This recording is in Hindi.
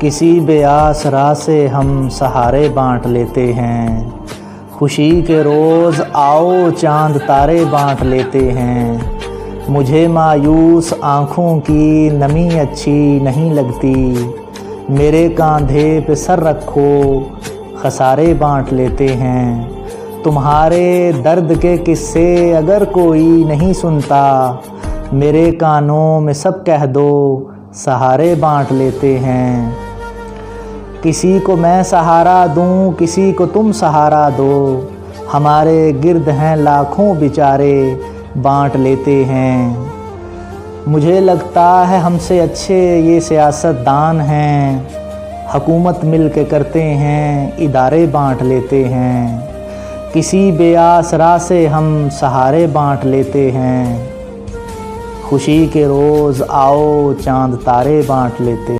किसी बेआस राह से हम सहारे बांट लेते हैं। खुशी के रोज़ आओ चांद तारे बांट लेते हैं। मुझे मायूस आँखों की नमी अच्छी नहीं लगती। मेरे कंधे पे सर रखो खसारे बांट लेते हैं। तुम्हारे दर्द के किस्से अगर कोई नहीं सुनता, मेरे कानों में सब कह दो सहारे बांट लेते हैं। किसी को मैं सहारा दूं, किसी को तुम सहारा दो। हमारे गिर्द हैं लाखों बेचारे बांट लेते हैं। मुझे लगता है हमसे अच्छे ये सियासतदान हैं। हुकूमत मिल के करते हैं इदारे बांट लेते हैं। किसी बेआस राह से हम सहारे बांट लेते हैं। खुशी के रोज़ आओ चांद तारे बांट लेते हैं।